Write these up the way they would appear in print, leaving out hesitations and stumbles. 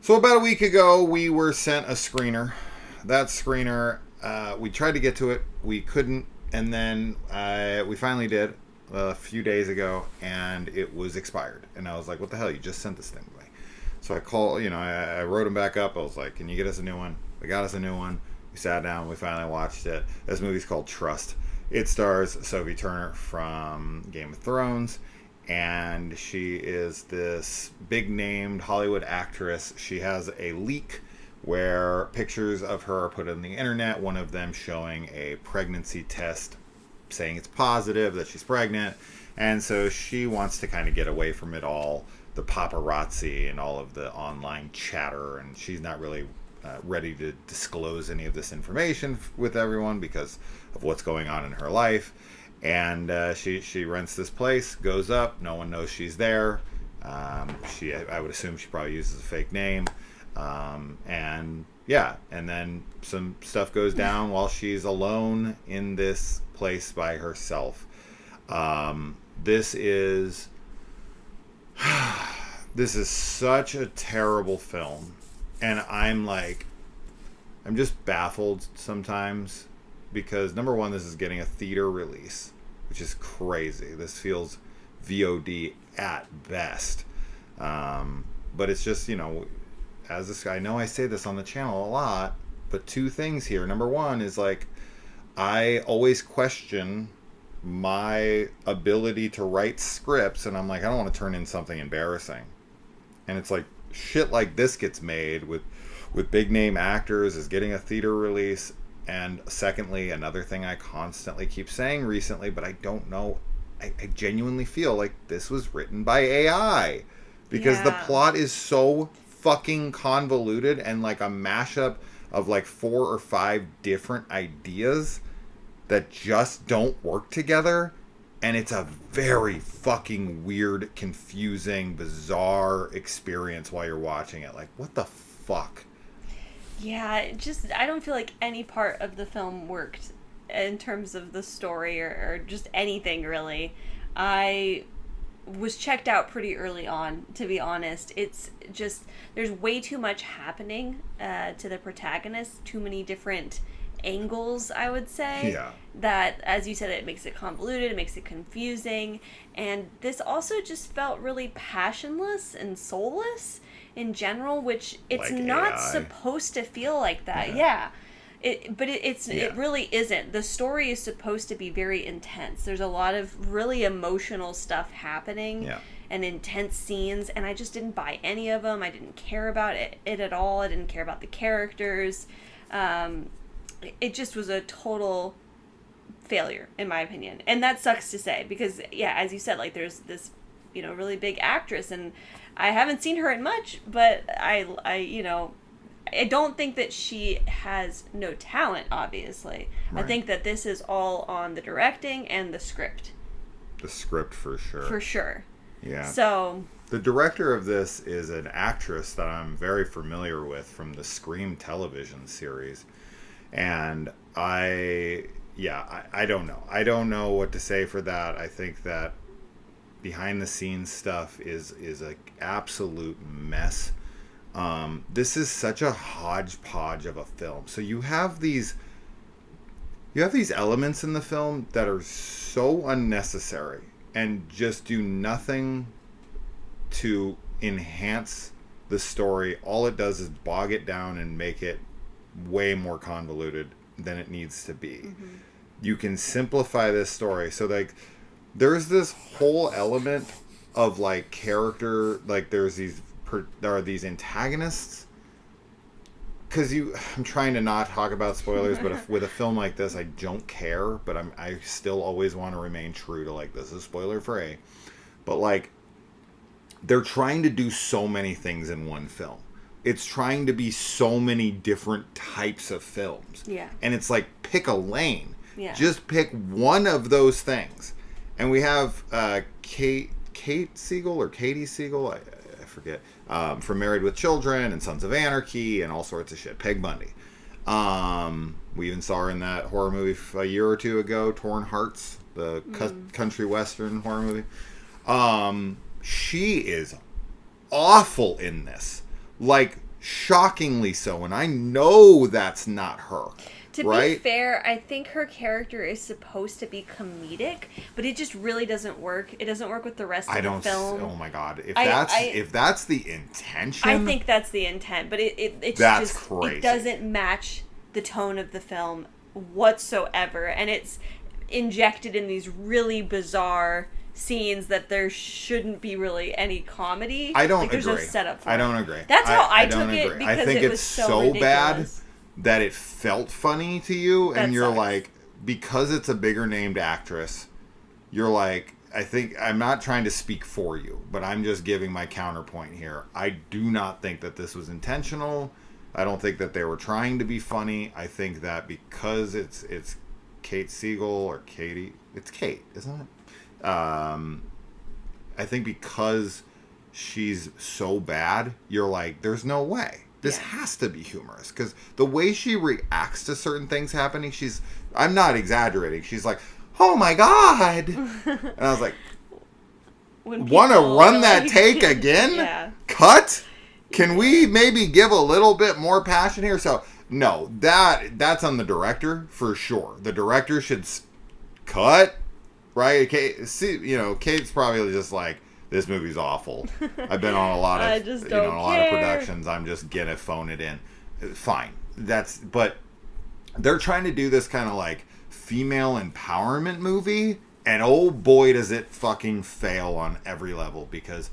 So about a week ago, we were sent a screener. That screener, we tried to get to it. We couldn't. And then we finally did a few days ago, and it was expired. And I was like, what the hell? You just sent this thing to me. So I called, I wrote him back up. I was like, can you get us a new one? They got us a new one. We sat down. We finally watched it. This movie's called Trust. It stars Sophie Turner from Game of Thrones. And she is this big-named Hollywood actress. She has a leak where pictures of her are put on the internet, one of them showing a pregnancy test saying it's positive, that she's pregnant. And so she wants to kind of get away from it all, the paparazzi and all of the online chatter. And she's not really ready to disclose any of this information with everyone because of what's going on in her life. And she rents this place, goes up, no one knows she's there. I would assume she probably uses a fake name. And then some stuff goes down while she's alone in this place by herself. This is such a terrible film. And I'm just baffled sometimes. Because, number one, this is getting a theater release, which is crazy. This feels VOD at best. But it's just, as this guy, I know I say this on the channel a lot, but two things here. Number one is, I always question my ability to write scripts, and I'm like, I don't want to turn in something embarrassing. And it's like, shit like this gets made with big-name actors, is getting a theater release. And secondly, another thing I constantly keep saying recently, but I don't know, I genuinely feel like this was written by AI. Because the plot is so fucking convoluted and like a mashup of 4 or 5 different ideas that just don't work together. And it's a very fucking weird, confusing, bizarre experience while you're watching it. What the fuck? Yeah, I don't feel like any part of the film worked in terms of the story or just anything, really. I was checked out pretty early on, to be honest. It's just, there's way too much happening to the protagonist, too many different angles, I would say. Yeah. That, as you said, it makes it convoluted, it makes it confusing, and this also just felt really passionless and soulless in general, which it's not AI. Supposed to feel like that. Yeah. It really isn't. The story is supposed to be very intense. There's a lot of really emotional stuff happening and intense scenes, and I just didn't buy any of them. I didn't care about it at all. I didn't care about the characters. It just was a total failure, in my opinion. And that sucks to say because, as you said, there's this, really big actress, and I haven't seen her in much, but I don't think that she has no talent, obviously. Right. I think that this is all on the directing and the script. The script, for sure. For sure. Yeah. So the director of this is an actress that I'm very familiar with from the Scream television series. And I don't know. I don't know what to say for that. I think that behind the scenes stuff is an absolute mess. This is such a hodgepodge of a film. So you have these elements in the film that are so unnecessary and just do nothing to enhance the story. All it does is bog it down and make it way more convoluted than it needs to be. Mm-hmm. You can simplify this story. So there's this whole element of character, there are these antagonists. Because I'm trying to not talk about spoilers, but with a film like this, I don't care. But I still always want to remain true to this is spoiler free. But they're trying to do so many things in one film. It's trying to be so many different types of films. Yeah. And it's pick a lane. Yeah. Just pick one of those things. And we have Kate Siegel or Katie Siegel, I forget, from Married with Children and Sons of Anarchy and all sorts of shit. Peg Bundy. We even saw her in that horror movie a year or two ago, Torn Hearts, the country western horror movie. She is awful in this. shockingly so, and I know that's not her. To be fair, I think her character is supposed to be comedic, but it just really doesn't work. It doesn't work with the rest of the film. Oh my god! If that's the intention, I think that's the intent. But it's that's just crazy. It doesn't match the tone of the film whatsoever, and it's injected in these really bizarre scenes that there shouldn't be really any comedy. I don't agree. There's no setup for it. I don't agree. That's how I took it because I think it was so ridiculous. bad that it felt funny to you, and you're sucks. like, because it's a bigger named actress, you're like, I'm not trying to speak for you, but I'm just giving my counterpoint here. I do not think that this was intentional. I don't think that they were trying to be funny. I think that because it's Kate Siegel or Katie, it's Kate, isn't it? I think because she's so bad, you're like, there's no way. This has to be humorous, because the way she reacts to certain things happening, I'm not exaggerating, she's like, oh my god, and I was like, want to run that take again? Yeah. Cut? Can we maybe give a little bit more passion here? So no, that's on the director for sure. The director should cut, right? Kate's probably just like, this movie's awful. I've been on a lot of lot of productions. I'm just gonna phone it in. Fine. But they're trying to do this kind of like female empowerment movie, and oh boy does it fucking fail on every level, because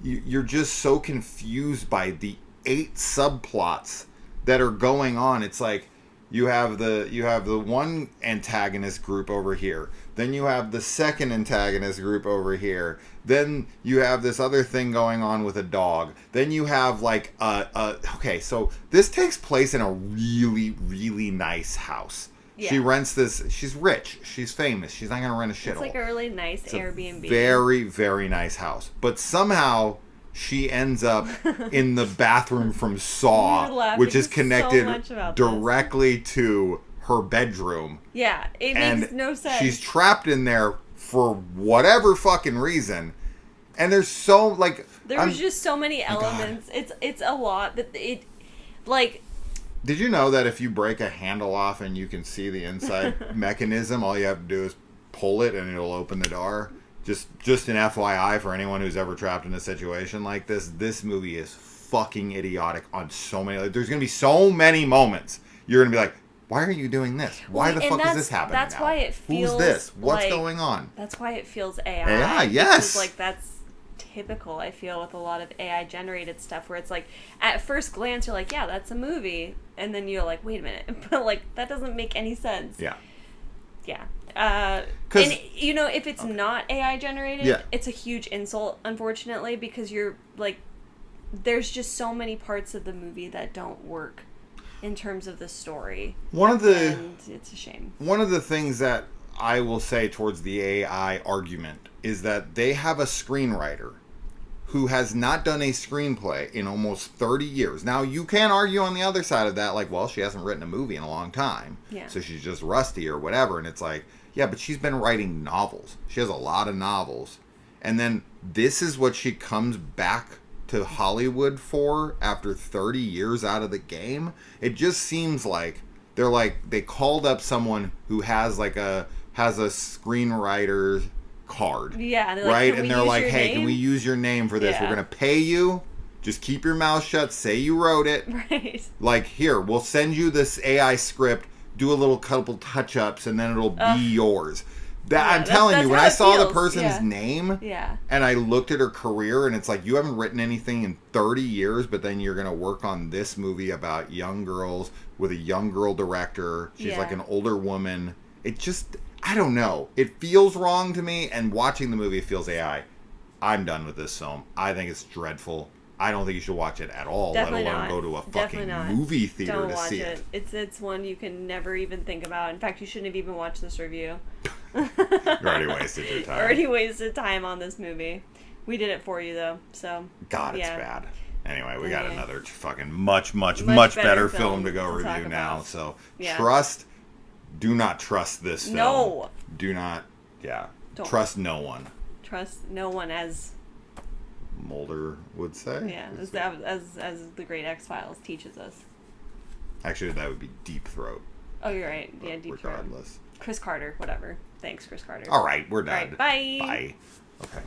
you're just so confused by the 8 subplots that are going on. It's like you have the one antagonist group over here, then you have the second antagonist group over here, then you have this other thing going on with a dog, then you have like okay, so this takes place in a really, really nice house. Yeah. She rents this. She's rich. She's famous. She's not going to rent a shithole. It's like a really nice Airbnb. Very, very nice house. But somehow she ends up in the bathroom from Saw, which is connected directly to her bedroom. Yeah, it makes no sense. She's trapped in there for whatever fucking reason. And there's so, like... There's just so many elements. God. It's a lot. That it, like... Did you know that if you break a handle off and you can see the inside mechanism, all you have to do is pull it and it'll open the door? Just an FYI for anyone who's ever trapped in a situation like this. This movie is fucking idiotic on so many... There's going to be so many moments you're going to be like, why are you doing this? Why the fuck is this happening That's now? why it feels... Who's this? What's going on? That's why it feels AI. AI, yes. Like, that's typical, I feel, with a lot of AI-generated stuff, where it's like, at first glance, you're like, yeah, that's a movie. And then you're like, wait a minute. But, like, that doesn't make any sense. Yeah. Yeah. And, if it's not AI-generated, it's a huge insult, unfortunately, because you're, like, there's just so many parts of the movie that don't work in terms of the story. And it's a shame. One of the things that I will say towards the AI argument is that they have a screenwriter who has not done a screenplay in almost 30 years. Now, you can argue on the other side of that, like, well, she hasn't written a movie in a long time, so she's just rusty or whatever. And it's like, yeah, but she's been writing novels. She has a lot of novels. And then this is what she comes back to Hollywood for after 30 years out of the game. It just seems like they called up someone who has a screenwriter's card. Yeah, right? And they're like, hey, can we use your name for this? Yeah. We're going to pay you. Just keep your mouth shut. Say you wrote it. Right. Like, here, we'll send you this AI script, do a little couple touch-ups, and then it'll be yours. I'm telling you, when I saw the person's name, and I looked at her career, and it's like, you haven't written anything in 30 years, but then you're going to work on this movie about young girls with a young girl director. She's like an older woman. It just, I don't know. It feels wrong to me, and watching the movie, it feels AI. I'm done with this film. I think it's dreadful. I don't think you should watch it at all, Definitely let alone go to a fucking movie theater to see it. It's one you can never even think about. In fact, you shouldn't have even watched this review. You already wasted your time. Already wasted time on this movie. We did it for you, though. So God, it's bad. Anyway, we got another fucking much better film to go review now. So do not trust this film. No. Do not, trust no one. Trust no one as Mulder would say. Yeah, as the great X-Files teaches us. Actually, that would be Deep Throat. Oh, you're right. Yeah, Deep Throat. Regardless. Chris Carter, whatever. Thanks, Chris Carter. All right, we're done. All right, bye. Bye. Okay.